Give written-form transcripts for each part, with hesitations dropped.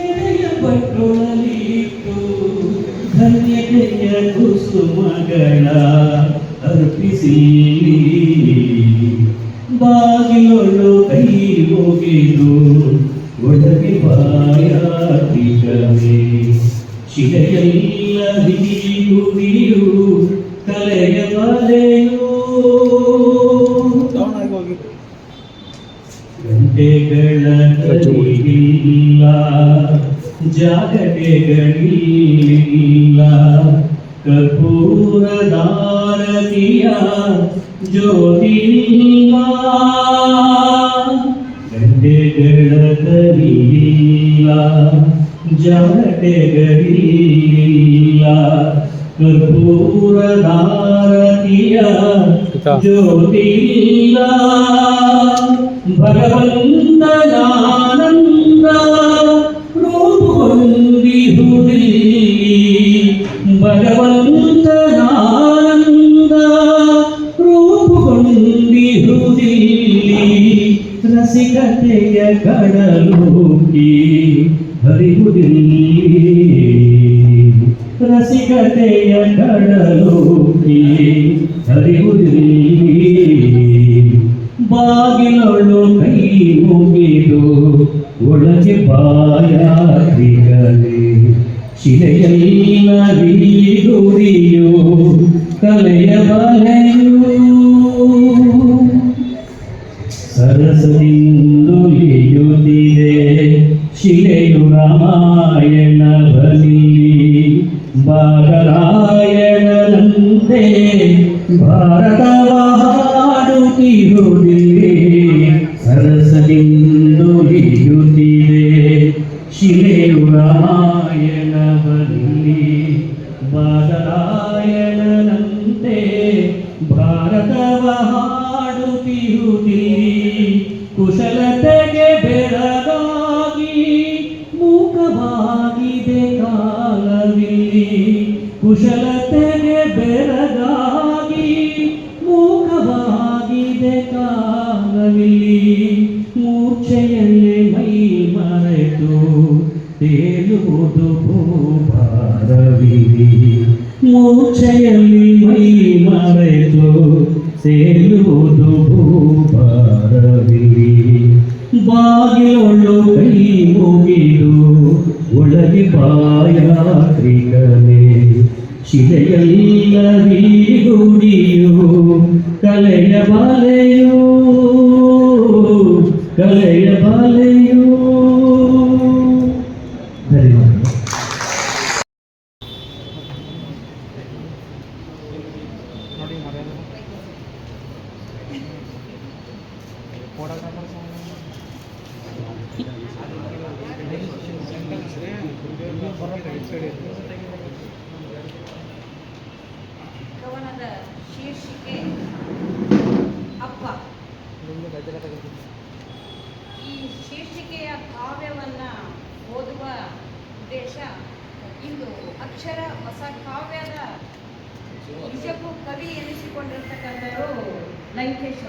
ಎದೆಯ ಪಟ್ಟೊಳಲಿಟ್ಟು ಧನ್ಯತೆಯ ಕುಸುಮಗಳ ಅರ್ಪಿಸಿ ಬಾಗಿಲೊಳು ಕೈ ಮುಗಿದು ಒಳಗೆ ಬಾಯಾಟಿಗವೇ ಶಿಲೆಯಲ್ಲ ಹಿಡಿಯುಡಿಯು ಕಲೆಯ ಬಲೆಯೋ ಗಂಟೆಗಳ ಗಡಿಯಿಲ್ಲ ಜಾಗಟೆಗಳಿಲ್ಲ ಕರ್ಪೂರದಾರತಿಯ ಜ್ಯೋತಿಯಿಲ್ಲ ಗಂಟೆಗಳ ಗಡಿಯಿಲ್ಲ ಜಾಗಟೆಗಳಿಲ್ಲ ಕರ್ಪೂರದಾರತಿಯ ಜ್ಯೋತಿಯಿಲ್ಲ ಭಗವಂತನಾನಂದ ರೂಪುಗೊಂಡಿಹುದಿ ಭಗವಂತನಾನಂದ ರೂಪುಗೊಂಡಿಹುದಿ ರಸಿಕತೆಯ ಕಡಲೂಕಿ ಹರಿಹುದಿಲ್ಲಿ ರಸಿಕತೆಯ ಕಡಲೂಕಿ ಹರಿಹುದಿಲ್ಲಿ ಬಾಗಿಲೊಳು ಕೈ ಮುಗಿದು ಒಳಗೆ ಬಾಯಾಟಿಗಲೇ ಶಿಲೆಯಲ್ಲ ಹಿಡಿಯುಡಿಯು ಕಲೆಯ ಬಲೆಯು ಸರಸದಿಂದುಲಿಯುತ್ತಿದೆ ಶಿಲೆಯು ರಾಮಾಯಣ ಬಲಿ ಬಾಗರಾಯಣನಂತೆ ಭಾರತವ ಹಾಡುತ್ತಿರುವುದಿದೆ ಸರಸದಿಂದುಲಿಯುತ್ತಿದೆ ಶಿಲೆಯು ರಾಮಾಯಣ ಬಲಿ ಬಾಗರಾಯಣನಂತೆ ಭಾರತವ ಹಾಡುತ್ತಿರುವುದಿ ಕುಶಲತೆಗೆ ಬೆರಗಾಗಿ ಮೂಕವಾಗಿದೆ ಕಾಲವಿಲ್ಲಿ ಕುಶಲತೆಗೆ ಬೆರಗಾಗಿ ಮೂಕವಾಗಿದೆ ಕಾಲವಿಲ್ಲಿ ಮೂರ್ಛೆಯಲ್ಲೇ ಮೈ ಮರೆತು ತೇಲುವುದು ಭೂಭಾರವಿಲಿ ಮೂರ್ಛೆಯಲ್ಲಿ ಮೈ ಮರೆತು ತೇಲುವುದು ಭೂಭಾರವಿಲಿ ಬಾಗಿಲೊಳು ಕೈ ಮುಗಿದು ಒಳಗೆ ಬಾಯಾತ್ರಿಕನೇ ಶಿಲೆಯಲ್ಲ ಹಿಡಿಯುಡಿಯು ಕಲೆಯ ಬಲೆಯೋ ಕಲೆಯ ಬಲೆಯೋ. ಧನ್ಯವಾದ. ಕವನದ ಶೀರ್ಷಿಕೆ ಅಪ್ಪ. ಈ ಶೀರ್ಷಿಕೆಯ ಕಾವ್ಯವನ್ನ ಓದುವ ಉದ್ದೇಶ, ಇಂದು ಅಕ್ಷರ ಹೊಸ ಕಾವ್ಯದ ನಿಜಕ್ಕೂ ಕವಿ ಎನಿಸಿಕೊಂಡಿರ್ತಕ್ಕಂಥವರು ಲಂಕೇಶ್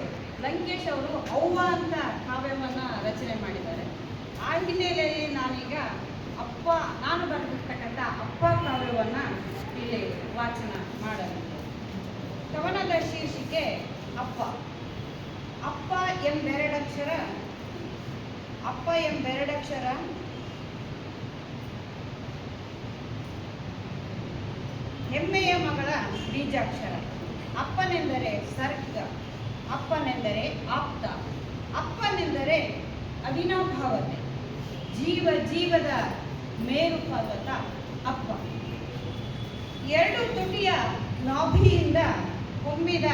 ಅವರು ಅವ್ವ ಅಂತ ಕಾವ್ಯವನ್ನ ರಚನೆ ಮಾಡಿದ್ದಾರೆ. ಆ ಹಿನ್ನೆಲೆಯಲ್ಲಿ ನಾನೀಗ ನಾನು ಬರೆದಿರ್ತಕ್ಕಂಥ ಅಪ್ಪ ಕಾವ್ಯವನ್ನ ಇಲ್ಲಿ ವಾಚನ ಮಾಡಲು. ಕವನದ ಶೀರ್ಷಿಕೆ ಅಪ್ಪ. ಅಪ್ಪ ಎಂಬೆರಡಕ್ಷರ ಹೆಮ್ಮೆಯ ಮಗಳ ಬೀಜಾಕ್ಷರ. ಅಪ್ಪನೆಂದರೆ ಸರ್ಗ, ಅಪ್ಪನೆಂದರೆ ಆಪ್ತ, ಅಪ್ಪನೆಂದರೆ ಅವಿನಾಭಾವತೆ, ಜೀವದ ಮೇರು ಪರ್ವತ ಅಪ್ಪ. ಎರಡು ತುಟಿಯ ನಾಭಿಯಿಂದ ಹೊಮ್ಮಿದ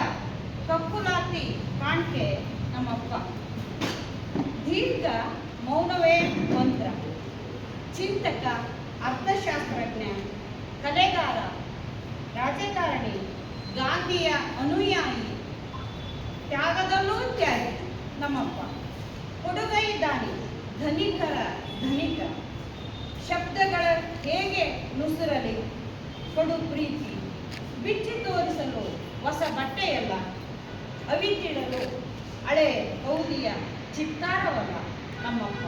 ಕಕ್ಕುಲಾತಿ ಕಾಣ್ಕೆ ನಮ್ಮಪ್ಪ. ದೀರ್ಘ ಮೌನವೇ ಮಂತ್ರ, ಚಿಂತಕ, ಅರ್ಥಶಾಸ್ತ್ರಜ್ಞ, ಕಲೆಗಾರ, ರಾಜಕಾರಣಿ, ಗಾಂಧಿಯ ಅನುಯಾಯಿ, ತ್ಯಾಗದಲ್ಲೂ ತ್ಯಾಗಿ ನಮ್ಮಪ್ಪ. ಕೊಡುಗೈ ದಾನಿ, ಧನಿಕರ ಧನಿಕ, ಶಬ್ದಗಳ ಹೇಗೆ ನುಸುರಲಿ ಕೊಡು ಪ್ರೀತಿ, ಬಿಚ್ಚಿ ತೋರಿಸಲು ಹೊಸ ಬಟ್ಟೆಯಲ್ಲ, ಅವಿತಿಡಲು ಹಳೆ ಕೌದಿಯ ಚಿತ್ತಾರವಲ್ಲ ನಮ್ಮಪ್ಪ.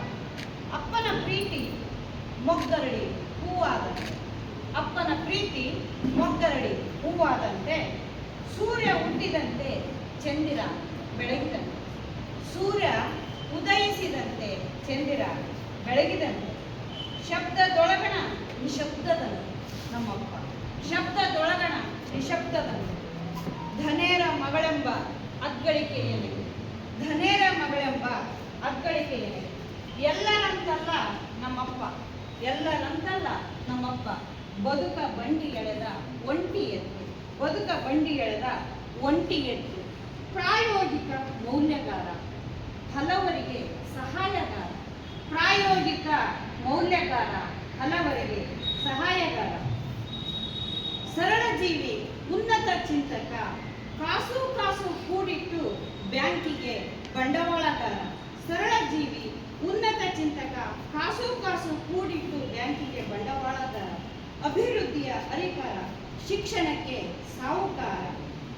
ಅಪ್ಪನ ಪ್ರೀತಿ ಮೊಗ್ಗರಡಿ ಹೂವಾದಂತೆ. ಅಪ್ಪನ ಪ್ರೀತಿ ಮೊಗ್ಗರಡಿ ಹೂವಾದಂತೆ. ಸೂರ್ಯ ಹುಟ್ಟಿದಂತೆ ಚಂದಿರ ಬೆಳಗಿದಂತೆ. ಸೂರ್ಯ ಉದಯಿಸಿದಂತೆ ಚಂದಿರ ಬೆಳಗಿದಂತೆ. ಶಬ್ದದೊಳಗಣ ನಿಶಬ್ದದಂತೆ ನಮ್ಮಪ್ಪ. ಶಬ್ದದೊಳಗಣ ನಿಶಬ್ದದಂತೆ. ಧನೇರ ಮಗಳೆಂಬ ಅಗ್ಗಳಿಕೆಯಲ್ಲಿ, ಧನೇರ ಮಗಳೆಂಬ ಅಗ್ಗಳಿಕೆಯಲ್ಲಿ ಎಲ್ಲರಂತಲ್ಲ ನಮ್ಮಪ್ಪ, ಎಲ್ಲರಂತಲ್ಲ ನಮ್ಮಪ್ಪ. ಬದುಕ ಬಂಡಿ ಎಳೆದ ಒಂಟಿ ಎತ್ತು, ಬದುಕ ಬಂಡಿ ಎಳೆದ ಒಂಟಿ ಎತ್ತು. ಪ್ರಾಯೋಗಿಕ ಮೌಲ್ಯಗಾರ, ಹಲವರಿಗೆ ಸಹಾಯಗಾರ. ಪ್ರಾಯೋಗಿಕ ಮೌಲ್ಯಗಾರ, ಹಲವರಿಗೆ ಸಹಾಯಗಾರ. ಸರಳ ಜೀವಿ, ಉನ್ನತ ಚಿಂತಕ. ಕಾಸು ಕಾಸು ಕೂಡಿಟ್ಟು ಬ್ಯಾಂಕಿಗೆ ಬಂಡವಾಳಗಾರ. ಸರಳ ಜೀವಿ, ಉನ್ನತ ಚಿಂತಕ. ಕಾಸು ಕಾಸು ಕೂಡಿಟ್ಟು ಬ್ಯಾಂಕಿಗೆ ಬಂಡವಾಳಗಾರ. ಅಭಿವೃದ್ಧಿಯ ಅಧಿಕಾರ, ಶಿಕ್ಷಣಕ್ಕೆ ಸಾಹುಕಾರ.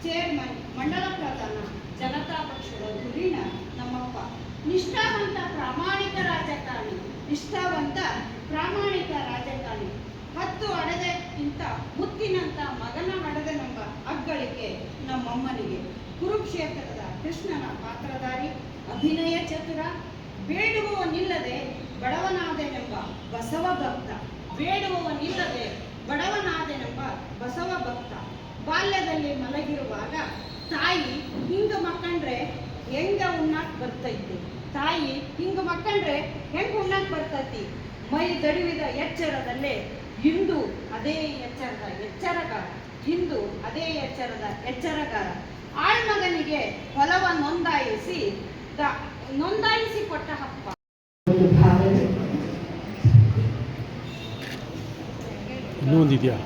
ಚೇರ್ಮನ್, ಮಂಡಲ ಪ್ರಧಾನ, ಜನತಾ ಪಕ್ಷದ ಧುರೀಣ ನಮ್ಮಪ್ಪ. ನಿಷ್ಠಾವಂತ ಪ್ರಾಮಾಣಿಕ ರಾಜಕಾರಣಿ, ನಿಷ್ಠಾವಂತ ಪ್ರಾಮಾಣಿಕ ರಾಜಕಾರಣಿ. 10 ಅಡೆದಕ್ಕಿಂತ ಮುತ್ತಿನಂತ ಮಗನ ನಡೆದನೆಂಬ ಅಗ್ಗಳಿಕೆ ನಮ್ಮಮ್ಮನಿಗೆ. ಕುರುಕ್ಷೇತ್ರದ ಕೃಷ್ಣನ ಪಾತ್ರಧಾರಿ, ಅಭಿನಯ ಚತುರ. ಬೇಡುವವನಿಲ್ಲದೆ ಬಡವನಾದೆನೆಂಬ ಬಸವ ಭಕ್ತ, ಬೇಡುವವನಿಲ್ಲದೆ ಬಡವನಾದೆನೆಂಬ ಬಸವ ಭಕ್ತ. ಬಾಲ್ಯದಲ್ಲಿ ಮಲಗಿರುವಾಗ ತಾಯಿ ಹಿಂಗ ಮಕ್ಕಂಡ್ರೆ ಹೆಂಗ ಉಣ್ಣಾಕ್ ಬರ್ತೈತಿ, ತಾಯಿ ಹಿಂಗ ಮಕ್ಕಂಡ್ರೆ ಹೆಂಗ ಉಣ್ಣಾಕ್ ಬರ್ತೈತಿ. ಮೈ ದಡಿವಿದ ಎಚ್ಚರದಲ್ಲೇ ಇಂದು ಅದೇ ಎಚ್ಚರದ ಎಚ್ಚರಗಾರ, ಇಂದು ಅದೇ ಎಚ್ಚರದ ಎಚ್ಚರಗಾರ. ಆಳ್ಮಗನಿಗೆ ಹೊಲವ ನೋಂದಾಯಿಸಿ ಕೊಟ್ಟ ಹಪ್ಪ. ಇನ್ನೂ ಒಂದಿದೆಯಾ?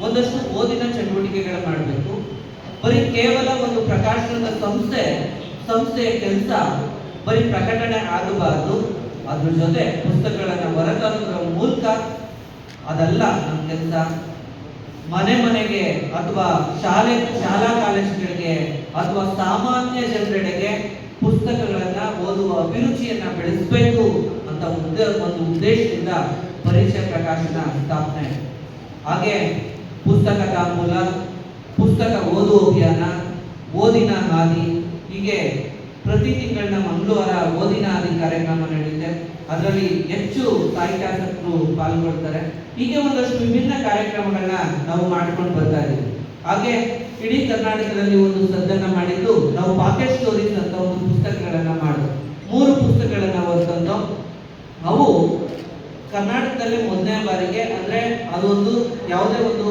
ಒಂದಷ್ಟು ಓದಿನ ಚಟುವಟಿಕೆಗಳು ಮಾಡಬೇಕು. ಬರೀ ಕೇವಲ ಒಂದು ಪ್ರಕಾಶನದ ಸಂಸ್ಥೆಯ ಕೆಲಸ ಬರೀ ಪ್ರಕಟಣೆ ಆಗಬಾರದು. ಅದ್ರ ಜೊತೆ ಪುಸ್ತಕಗಳನ್ನು ಹೊರತರೋದ್ರ ಮೂಲಕ ಅದಲ್ಲ ನಮ್ಮ ಕೆಲಸ. ಮನೆಗೆ ಅಥವಾ ಶಾಲಾ ಕಾಲೇಜುಗಳಿಗೆ ಅಥವಾ ಸಾಮಾನ್ಯ ಜನರೆಡೆಗೆ ಪುಸ್ತಕಗಳನ್ನ ಓದುವ ಅಭಿರುಚಿಯನ್ನ ಬೆಳೆಸಬೇಕು ಅಂತ ಒಂದು ಉದ್ದೇಶದಿಂದ ಪರಿಚಯ ಪ್ರಕಾಶನ ಸ್ಥಾಪನೆ. ಹಾಗೆ ಪುಸ್ತಕದ ಮೂಲ, ಪುಸ್ತಕ ಓದುವ ಅಭಿಯಾನ, ಓದಿನ ಹಾದಿ, ಹೀಗೆ ಪ್ರತಿ ತಿಂಗಳನ್ನ ಮಂಗಳವಾರ ಓದಿನ ಹಾದಿ ಕಾರ್ಯಕ್ರಮ ನಡೆಯುತ್ತೆ. ಅದರಲ್ಲಿ ಹೆಚ್ಚು ಸಾಹಿತ್ಯಾಸಕ್ತರು ಪಾಲ್ಗೊಳ್ತಾರೆ. ಹೀಗೆ ಒಂದಷ್ಟು ವಿಭಿನ್ನ ಕಾರ್ಯಕ್ರಮಗಳನ್ನ ನಾವು ಮಾಡ್ಕೊಂಡು ಬರ್ತಾ ಇದ್ದೀವಿ. ಹಾಗೆ ಇಡೀ ಕರ್ನಾಟಕದಲ್ಲಿ ಒಂದು ಸದ್ದನ್ನ ಮಾಡಿದ್ದು ನಾವು ಪಾಕೆಟ್ ಸ್ಟೋರೀಸ್ ಅಂತ ಒಂದು ಪುಸ್ತಕಗಳನ್ನ ಮಾಡಿದ್ವಿ. 3 ಪುಸ್ತಕಗಳನ್ನ ಹೊರತಂದು ಅವು ಕರ್ನಾಟಕದಲ್ಲಿ ಮೊದಲನೇ ಬಾರಿಗೆ, ಅಂದ್ರೆ ಅದೊಂದು ಯಾವುದೇ ಒಂದು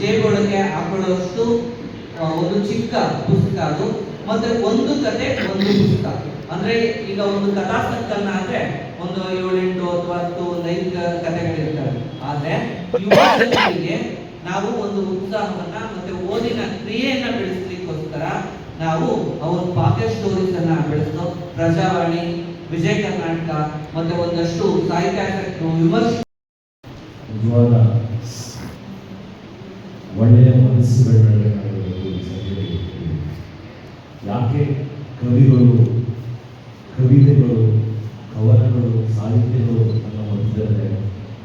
ಜೇಬೊಳಗೆ ಹಾಕೊಳ್ಳುವಷ್ಟು ಒಂದು ಚಿಕ್ಕ ಪುಸ್ತಕ ಅದು. ಮತ್ತೆ ಒಂದು ಕತೆ ಒಂದು ಪುಸ್ತಕ. ಅಂದ್ರೆ ಈಗ ಒಂದು ಕಥಾ ಸಂಕಲನ ಅಂದ್ರೆ ಒಂದು 7, 8 ಅಥವಾ 10, 5 ಕಥೆಗಳಿರ್ತವೆ. ಆದ್ರೆ ಯುವಕರಿಗೆ ನಾವು ಒಂದು ಉತ್ಸಾಹವನ್ನ ಮತ್ತೆ ಓದಿನ ಕ್ರಿಯೆಯನ್ನ ಬೆಳೆಸಲಿಕ್ಕೋಸ್ಕರ ನಾವು ಅವ್ರ ಪಾಕೆಟ್ ಸ್ಟೋರೀಸ್ ಅನ್ನ ಬೆಳೆಸೋ ಪ್ರಜಾವಾಣಿ, ವಿಜಯ ಕರ್ನಾಟಕ ಮತ್ತೆ ಒಂದಷ್ಟು ಸಾಹಿತ್ಯಾಸಕ್ತರು ವಿಮರ್ಶೆ ನಿಜವಾದ ಒಳ್ಳೆಯ ಮನಸ್ಸುಗಳು ಬೆಳಬೇಕಾಗಬೇಕು ಈ ಸಂದರ್ಭದಲ್ಲಿ. ಯಾಕೆ ಕವಿಗಳು, ಕವಿತೆಗಳು, ಕವನಗಳು, ಸಾಹಿತ್ಯಗಳು ಅನ್ನು ಹೊಂದಿದ್ದಾರೆ?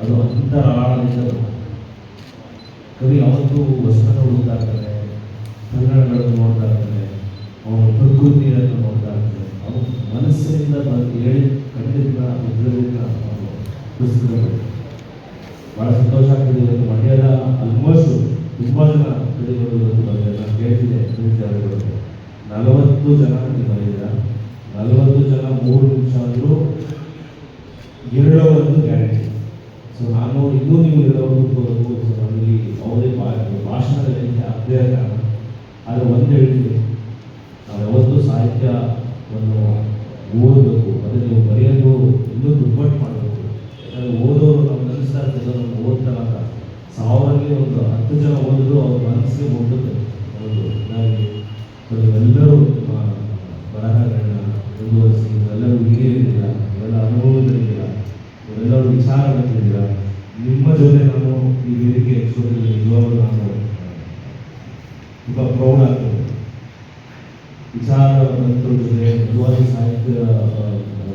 ಅದು ಅಂತರಾಳದಿಂದ ಬರುತ್ತೆ. ಕವಿ ಯಾವತ್ತೂ ವಚನ ಹುಡುಕ್ತಾ ಇರ್ತಾನೆ, ಕನ್ನಡಗಳನ್ನು ನೋಡ್ತಾ ಇರ್ತಾನೆ, ಅವನ ಪ್ರಕೃತಿಯನ್ನು ನೋಡ್ತಾ ಇರ್ತಾನೆ. ಅವನು ಮನಸ್ಸಿನಿಂದ ಹೇಳಿ ಖಂಡಿತ ಉದ್ಯೋಗ ಪುಸ್ತಕಗಳು. ಭಾಳ ಸಂತೋಷ ಆಗ್ತದೆ. ಇವತ್ತು ಮಂಡ್ಯದ ಆಲ್ಮೋಸ್ಟ್ ತುಂಬ ಜನ ಕವಿಗಳು ಇವತ್ತು ಬಂದಿದ್ದಾರೆ. ನಾನು ಕೇಳ್ತಿದ್ದೆ ಕವಿತೆಗಳು 40 ಜನ ಬಂದಿದ್ದೀರ. 40 ಜನ 3 ನಿಮಿಷ ಅಂದರೂ ಹೇಳೋವಂದು ಗ್ಯಾರಂಟಿ. ಸೊ ನಾನು ಇನ್ನೂ ನೀವು ಹೇಳೋದು ನಮ್ಮಲ್ಲಿ ಯಾವುದೇ ಭಾಷಣದಲ್ಲಿ ಅಭ್ಯಾಸ. ಆದರೆ ಒಂದು ಹೇಳ್ತೀನಿ, ನಾವು ಯಾವತ್ತೂ ಸಾಹಿತ್ಯವನ್ನು ಓದಬೇಕು. ಅದನ್ನು ನೀವು ಬರೆಯೋದು ಇನ್ನೂ ದುಪ್ಪಟ್ಟು ಮಾಡಬೇಕು. ಯಾಕಂದರೆ ಓದೋರು ನಾವು ನೆನೆಸ್ತಾ ಇರ್ತದೆ, ನಾವು ಓದ್ತಾರ 1000ರಲ್ಲಿ ಒಂದು 10 ಜನ ಓದಿದ್ರು ಅವ್ರ ಮನಸ್ಸಿಗೆ ಮುಟ್ಟುತ್ತೆ. ನೀವೆಲ್ಲರೂ ನಿಮ್ಮ ಬರಹಗಳನ್ನ ಮುಂದುವರಿಸಿ, ನೀವೆಲ್ಲರೂ ಹಿರಿಯರಿದ್ದೀರ, ಇವೆಲ್ಲ ಅನುಭವದ ವಿಚಾರವಂತರ ಜೊತೆ ನಿಜವಾಗಿ ಸಾಹಿತ್ಯ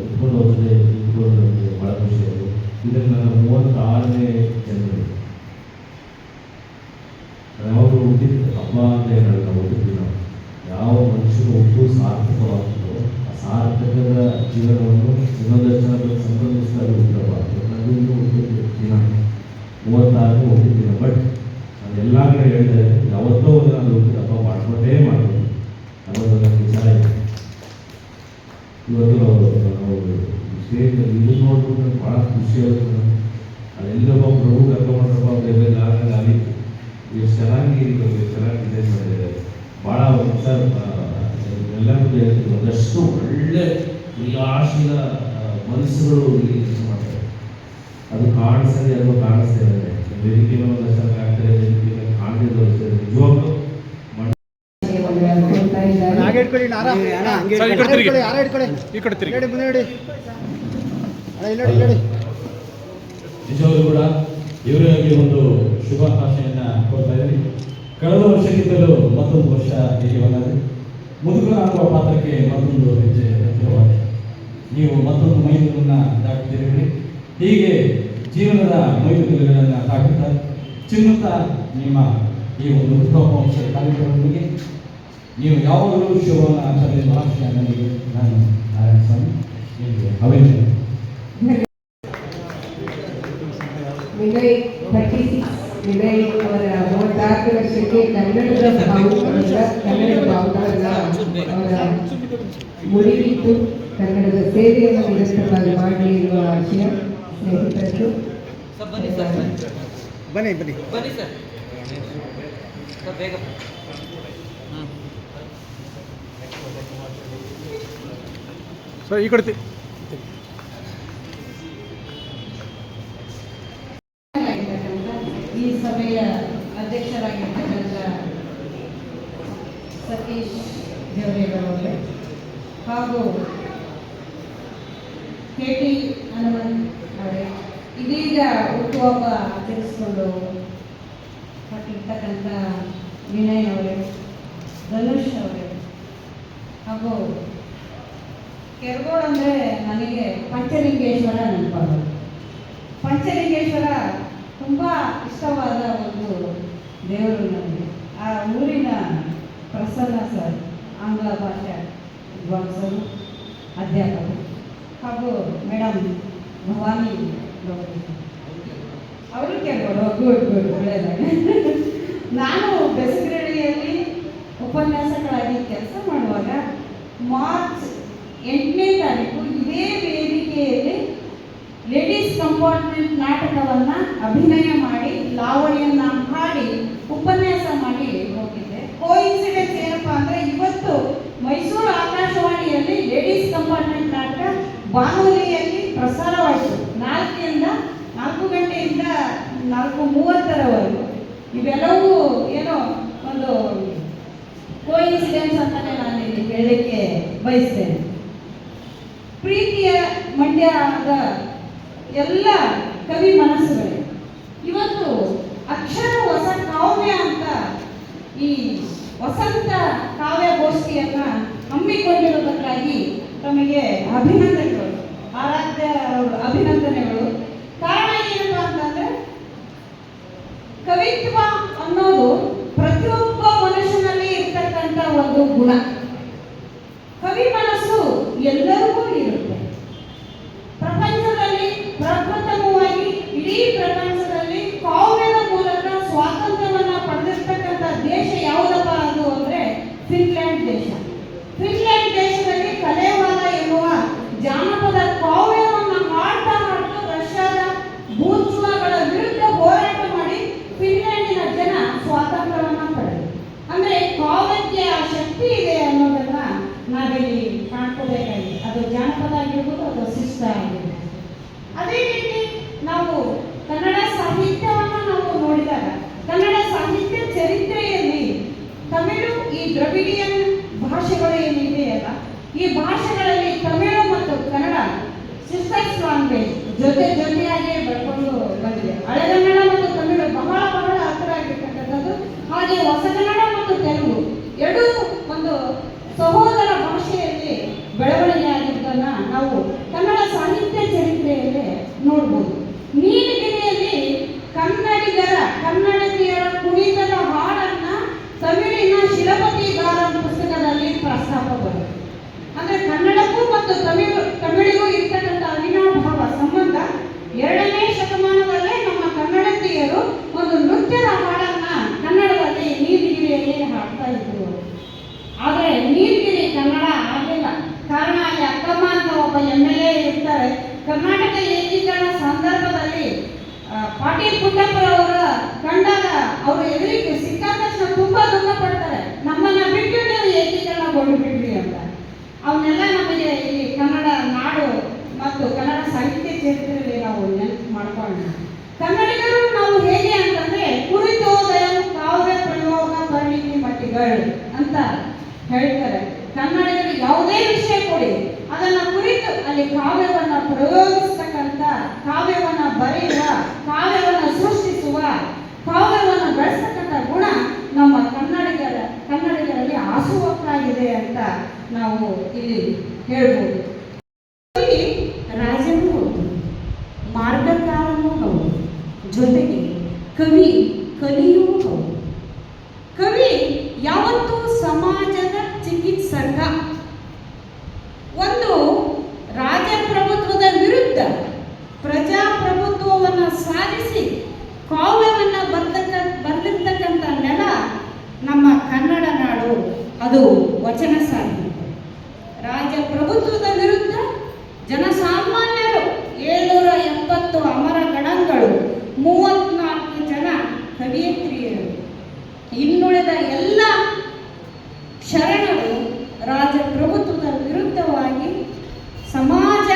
ಇಟ್ಕೊಂಡು ಹೋದರೆ ಇಟ್ಕೊಂಡು ನನಗೆ ಭಾಳ ಖುಷಿ ಆಯಿತು. ಇದನ್ನು ನಾನು 36ನೇ ಜನವರಿ ಯಾವಾಗ ಹುಟ್ಟಿದ್ದು ಹಬ್ಬ ಅಂತ ಹೇಳಿ ನಾವು ಹುಟ್ಟಿದ್ವಿ. ನಾವು ಯಾವ ಮನುಷ್ಯನ ಹುಟ್ಟು ಸಾರ್ಥಕವಾಗ್ತದೋ ಆ ಸಾರ್ಥಕದ ಜೀವನವನ್ನು ಇನ್ನೊಂದು ಜನ ಸಂಬಂಧಿಸಿದಾಗ ಹುಟ್ಟಬಾರ್ದು. ನನಗೂ ಹುಟ್ಟಿದ ದಿನ 36 ಹುಟ್ಟಿದ ದಿನ. ಬಟ್ ನಾನು ಎಲ್ಲ ಕಡೆ ಹೇಳ್ತಾ ಇದ್ದೀನಿ, ಯಾವತ್ತೋ ಒಂದು ನಾನು ಹುಟ್ಟಿದ ಹಬ್ಬ ಮಾಡ್ಕೊಂಡೇ ಮಾಡ್ಬೋದು ಅನ್ನೋದು ನನ್ನ ವಿಚಾರ ಇದೆ. ಇವತ್ತು ನಾವು ಸ್ಟೇಜಲ್ಲಿ ಇದು ನೋಡ್ಬಿಟ್ಟು ನನಗೆ ಭಾಳ ಖುಷಿ ಆಗುತ್ತೆ. ಅದೆಲ್ಲೊಬ್ಬ ಪ್ರಭು ಕರ್ಕೊಂಡ್ರಪ್ಪ ಬೇರೆ ಲಾಗಲ್ಲಿ ಆಗಿತ್ತು. ಎಷ್ಟು ಚೆನ್ನಾಗಿ ಚೆನ್ನಾಗಿ ಡಿಸೈನ್ ಮಾಡಿದ್ದಾರೆ. ಭಾಳ ಸರ್ ಎಲ್ಲರಿಗೂ ಹೇಳ್ತೀವಿ, ಒಂದಷ್ಟು ಒಳ್ಳೆ ಕ್ರಿಯಾಶೀಲ ಮನಸ್ಸುಗಳು ಇಲ್ಲಿ ಕೆಲಸ ಮಾಡ್ತಾರೆ. ಅದು ಕಾಣಿಸ್ತದೆ ಅಥವಾ ಕಾಣಿಸ್ತಾ ಇದೆ. ವೇದಿಕೆ ಮೇಲೆ ಒಂದಷ್ಟು ಆಗ್ತಾರೆ, ವೇದಿಕೆ ಮೇಲೆ ಕಾಣದಿದ್ದು ನಿಜವಾಗ್ಲೂ ನಿಜವಾಗ್ಲೂ ಕೂಡ ಇವರಿಗೆ ಒಂದು ಶುಭಾಕಾಂಕ್ಷೆಯನ್ನು ಕೊಡ್ತಾ ಇದ್ದೀನಿ. ಕಳೆದ ವರ್ಷಕ್ಕಿಂತಲೂ ಮತ್ತೊಂದು ವರ್ಷ ಹೀಗೆ ಬಂದರೆ ಮುದುಕನಾಗುವ ಪಾತ್ರಕ್ಕೆ ಮತ್ತೊಂದು ಹೆಜ್ಜೆ ಹತ್ತಿರವಾಗಿದೆ. ನೀವು ಮತ್ತೊಂದು ಮೈಲುಗಳನ್ನು ದಾಟುತ್ತಿರುವಿರಿ. ಹೀಗೆ ಜೀವನದ ಮೈಲುಗಲ್ಲುಗಳನ್ನು ದಾಟುತ್ತಾ ಚಿಮ್ಮುತ್ತಾ ನಿಮ್ಮ ಈ ಒಂದು ಉತ್ತಮ ಕಾರ್ಯಕ್ರಮಗಳಿಗೆ ನೀವು ಯಾವಾಗಲೂ ಶುಭವನ್ನು ತರಲಿ ಭಾಷೆ ನನಗೆ ನಾನು ನಾರಾಯಣ ಸ್ವಾಮಿ ನಿಮಗೆ ಅಭಿನಂದನೆ. ವಿನಯ್ 36 ವಿನಯ್ ಅವರ 36 ವರ್ಷಕ್ಕೆ ಕನ್ನಡದ ಭಾವಗಳನ್ನ ಅವರ ಮುಡಿಗಿಟ್ಟು ಕನ್ನಡದ ಸೇವೆಯನ್ನು ನಿರಂತರವಾಗಿ ಮಾಡಲಿ ಎನ್ನುವ ಆಶಯ ಸ್ನೇಹಿತರು. ಬನ್ನಿ ಸರ್ ಬೇಗ. ಸರ್ ಈ ಕಡೆ ಈ ಸಭೆಯ ಅಧ್ಯಕ್ಷರಾಗಿರ್ತಕ್ಕಂಥ ಸತೀಶ್ ದೇವರೇಗೌಡರೇ ಹಾಗೂ KT ಹನುಮಂತ್ ಅವರೇ, ಇದೀಗ ಹುಟ್ಟುಹಬ್ಬ ಆಚರಿಸಿಕೊಂಡು ಹೊರಟಿರ್ತಕ್ಕಂಥ ವಿನಯ್ ಅವರೇ, ಧನುಷ್ ಅವರೇ ಹಾಗೂ ಕೆರಗೋಡು ಅಂದರೆ ನನಗೆ ಪಂಚಲಿಂಗೇಶ್ವರ ನೆನಪಾಗೋದು. ಪಂಚಲಿಂಗೇಶ್ವರ ತುಂಬ ಇಷ್ಟವಾದ ಒಂದು ದೇವರು ನನಗೆ. ಆ ಊರಿನ ಪ್ರಸನ್ನ ಸರ್, ಆಂಗ್ಲ ಭಾಷಾ ವಿದ್ವಾಂಸರು, ಅಧ್ಯಾಪಕರು, ಹಾಗೂ ಮೇಡಮ್ ಭವಾನಿ ಗೌರಿ ಅವರು ಕೇಳ್ಬೋದು. ಗುಡ್ ಒಳ್ಳೆಯದಾಗಿ. ನಾನು ಬೆಸಗರಡಿಯಲ್ಲಿ ಉಪನ್ಯಾಸಕರಾಗಿ ಕೆಲಸ ಮಾಡುವಾಗ ಮಾರ್ಚ್ 8ನೇ ತಾರೀಕು ಇದೇ ವೇದಿಕೆಯಲ್ಲಿ ಲೇಡೀಸ್ ಕಂಪಾರ್ಟ್ಮೆಂಟ್ ನಾಟಕವನ್ನು ಅಭಿನಯ ಮಾಡಿ ಲಾವಣಿಯನ್ನು ಹಾಡಿ ಉಪನ್ಯಾಸ ಮಾಡಿ ಹೋಗಿದ್ದೆ. ಕೋಇನ್ಸಿಡೆನ್ಸ್ ಏನಪ್ಪ ಅಂದರೆ, ಇವತ್ತು ಮೈಸೂರು ಆಕಾಶವಾಣಿಯಲ್ಲಿ ಲೇಡೀಸ್ ಕಂಪಾರ್ಟ್ಮೆಂಟ್ ನಾಟಕ ಬಾನುಲಿಯಲ್ಲಿ ಪ್ರಸಾರವಾಯಿತು. 4 ಗಂಟೆಯಿಂದ 4:30ರವರೆಗೂ. ಇವೆಲ್ಲವೂ ಏನೋ ಒಂದು ಕೋಇನ್ಸಿಡೆನ್ಸ್ ಅಂತಲೇ ನಾನು ಇಲ್ಲಿ ಹೇಳಲಿಕ್ಕೆ ಬಯಸ್ತೇನೆ. ಪ್ರೀತಿಯ ಮಂಡ್ಯದ ಎಲ್ಲ ಕವಿ ಮನಸ್ಸುಗಳೇ, ಇವತ್ತು ಅಕ್ಷರ ಹೊಸ ಕಾವ್ಯ ಅಂತ ಈ ವಸಂತ ಕಾವ್ಯಗೋಷ್ಠಿಯನ್ನು ಹಮ್ಮಿಕೊಂಡಿರುವುದಕ್ಕಾಗಿ ತಮಗೆ ಅಭಿನಂದನೆಗಳು, ಆರಾಧ್ಯ ಅಭಿನಂದನೆಗಳು. ಕಾರಣ ಏನಪ್ಪ ಅಂತಂದರೆ, ಕವಿತ್ವ ಅನ್ನೋದು ಪ್ರತಿಯೊಬ್ಬ ಮನುಷ್ಯನಲ್ಲಿ ಇರ್ತಕ್ಕಂಥ ಒಂದು ಗುಣ. ಕವಿ ಮನಸ್ಸು ಎಲ್ಲರಿಗೂ ಇರುತ್ತೆ. ಪ್ರಪಂಚದಲ್ಲಿ ಪ್ರಪ್ರಥಮವಾಗಿ ಇಡೀ ಪ್ರಪಂಚದಲ್ಲಿ ಕಾವ್ಯದ ಮೂಲಕ ಸ್ವಾತಂತ್ರ್ಯವನ್ನು ಪಡೆದಿರ್ತಕ್ಕಂಥ ದೇಶ ಯಾವುದಪ್ಪ ಅದು ಅಂದರೆ ಫಿನ್ಲ್ಯಾಂಡ್ ದೇಶ. ಫಿನ್ಲ್ಯಾಂಡ್ ದೇಶದಲ್ಲಿ ಕಲೆವಾದ ಎನ್ನುವ ಜಾನಪದ ಕಾವ್ಯವನ್ನು ಹಾಡ್ತಾ ರಷ್ಯಾದ ಬೂರ್ಜುವಾಗಳ ವಿರುದ್ಧ ಹೋರಾಟ ಮಾಡಿ ಫಿನ್ಲ್ಯಾಂಡಿನ ಜನ ಸ್ವಾತಂತ್ರ್ಯವನ್ನು ಪಡೆದರು. ಅಂದರೆ ಕಾವ್ಯಕ್ಕೆ ಆ ಶಕ್ತಿ ಇದೆ ಅನ್ನೋದನ್ನ ನಾವಿಲ್ಲಿ ಕಾಣ್ಕೋಬೇಕಾಗಿದೆ. ಅದು ಜಾನಪದ ಆಗಿರ್ಬೋದು, ಅದು ಶಿಷ್ಟ ಆಗಿರ್ಬೋದು. ಅದೇ ರೀತಿ ನಾವು ಕನ್ನಡ ಸಾಹಿತ್ಯವನ್ನು ನಾವು ನೋಡಿದಾಗ, ಕನ್ನಡ ಸಾಹಿತ್ಯ ಚರಿತ್ರೆಯಲ್ಲಿ ತಮಿಳು, ಈ ದ್ರವಿಡಿಯನ್ ಭಾಷೆಗಳು ಏನಿದೆಯಲ್ಲ, ಈ ಭಾಷೆಗಳಲ್ಲಿ ತಮಿಳು ಮತ್ತು ಕನ್ನಡ ಸಿಸ್ಟರ್ಸ್ ಲ್ಯಾಂಗ್ವೇಜ್ ಜೊತೆಯಾಗಿ ಬೆಳ್ಕೊಂಡು ಬಂದಿದೆ. ಹಳೆಗನ್ನಡ ಮತ್ತು ತಮಿಳು ಬಹಳ ಹತ್ತಿರ ಆಗಿರ್ತಕ್ಕಂಥದ್ದು. ಹಾಗೆ ಹೊಸಗನ್ನಡ ಮತ್ತು ತೆಲುಗು ಎರಡೂ ಒಂದು ಸಹೋದರ 2ನೇ ಶತಮಾನದಲ್ಲೇ ನಮ್ಮ ಕನ್ನಡತಿಯರು ಒಂದು ನೃತ್ಯದ ಹಾಡನ್ನ ಕನ್ನಡದಲ್ಲಿ ನೀಲಗಿರಿಯಲ್ಲಿ ಹಾಡ್ತಾ ಇದ್ರು. ಆದರೆ ನೀಲಗಿರಿ ಕನ್ನಡ ಆಗಲಿಲ್ಲ. ಕಾರಣ ಅಲ್ಲಿ ಅಕ್ಕಮ್ಮ ಅಂತ ಒಬ್ಬ MLA ಇರ್ತಾರೆ. ಕರ್ನಾಟಕ ಏಕೀಕರಣ ಸಂದರ್ಭದಲ್ಲಿ ಪಾಟೀಲ್ ಪುಟ್ಟಪ್ಪರವರ ಕಂಡಾಗ ಅವರು ಎದುರಿಗೆ ಸಿಕ್ಕಾದ ತಕ್ಷಣ ತುಂಬಾ ದುಃಖ ಪಡ್ತಾರೆ. ನಮ್ಮನ್ನ ಬಿಟ್ಟು ನೀವು ಏಕೀಕರಣಗೊಂಡು ಬಿಡ್ರಿ ಅಂತ. ಅವನ್ನೆಲ್ಲ ನಮಗೆ ಈ ಕನ್ನಡ ನಾಡು ಮತ್ತು ಕನ್ನಡ ಸಾಹಿತ್ಯ ಚರಿತ್ರೆಯಲ್ಲಿ ನಾವು ನೆನಪು ಮಾಡ್ಕೊಳ್ಳೋಣ. ಕನ್ನಡಿಗರು ನಾವು ಹೇಗೆ ಅಂತಂದ್ರೆ ಕುರಿತೋದಯ ಕಾವ್ಯ ಪ್ರಯೋಗ ಪರಿಣಿತಿ ಮಟ್ಟಿಗಳು ಅಂತ ಹೇಳ್ತಾರೆ. ಕನ್ನಡಿಗರು ಯಾವುದೇ ವಿಷಯ ಕೊಡಿ ಅದನ್ನ ಕುರಿತು ಅಲ್ಲಿ ಕಾವ್ಯವನ್ನ ಪ್ರಯೋಗಿಸ್ತಕ್ಕಂಥ, ಕಾವ್ಯವನ್ನ ಬರೆಯುವ, ಕಾವ್ಯವನ್ನ ಸೃಷ್ಟಿಸುವ, ಕಾವ್ಯವನ್ನ ಬೆಳೆಸ್ತಕ್ಕಂಥ ಗುಣ ನಮ್ಮ ಕನ್ನಡಿಗರಲ್ಲಿ ಆಸುವಕ್ಕಾಗಿದೆ ಅಂತ ನಾವು ಇಲ್ಲಿ ಹೇಳ್ಬೋದು. ಕವಿ ರಾಜನೂ ಹೌದು, ಮಾರ್ಗಕಾರನೂ ಹೌದು, ಜೊತೆಗೆ ಕವಿ ಕಲಿಯೂ ಹೌದು. ಕವಿ ಯಾವತ್ತೂ ಸಮಾಜದ ಚಿಕಿತ್ಸಕ. ಒಂದು ರಾಜಪ್ರಭುತ್ವದ ವಿರುದ್ಧ ಪ್ರಜಾಪ್ರಭುತ್ವವನ್ನು ಸಾಧಿಸಿ ಕಾವ್ಯವನ್ನು ಬರೆದಿರ್ತಕ್ಕಂಥ ನೆಲ ನಮ್ಮ ಕನ್ನಡ ನಾಡು, ಅದು ವಚನ ಸಾಹಿತ್ಯ. ರಾಜಪ್ರಭುತ್ವದ ವಿರುದ್ಧ ಜನಸಾಮಾನ್ಯರು 770 ಅಮರ ಗಣಗಳು, 34 ಜನ ಕವಿಯತ್ರಿಯರು, ಇನ್ನುಳಿದ ಎಲ್ಲ ಶರಣರು ರಾಜಪ್ರಭುತ್ವದ ವಿರುದ್ಧವಾಗಿ ಸಮಾಜ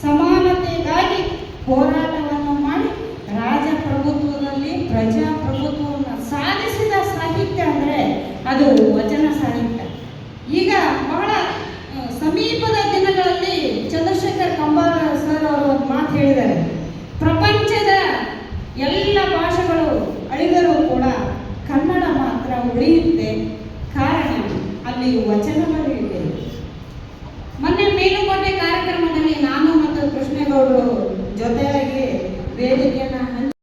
ಸಮಾನತೆಗಾಗಿ ಹೋರಾಟವನ್ನು ಮಾಡಿ ರಾಜಪ್ರಭುತ್ವದಲ್ಲಿ ಪ್ರಜಾಪ್ರಭುತ್ವವನ್ನು ಸಾಧಿಸಿದ ಸಾಹಿತ್ಯ ಅಂದರೆ ಅದು ವಚನ ಸಾಹಿತ್ಯ. ಈಗ ಬಹಳ ಸಮೀಪದ ದಿನಗಳಲ್ಲಿ ಚಂದ್ರಶೇಖರ್ ಕಂಬಾರ ಸರ್ ಅವರು ಒಂದು ಮಾತು ಹೇಳಿದ್ದಾರೆ. ಪ್ರಪಂಚದ ಎಲ್ಲ ಭಾಷೆಗಳು ಅಳಿದರೂ ಕೂಡ ಕನ್ನಡ ಮಾತ್ರ ಉಳಿಯುತ್ತೆ. ಕಾರಣ ಅಲ್ಲಿ ವಚನಗಳು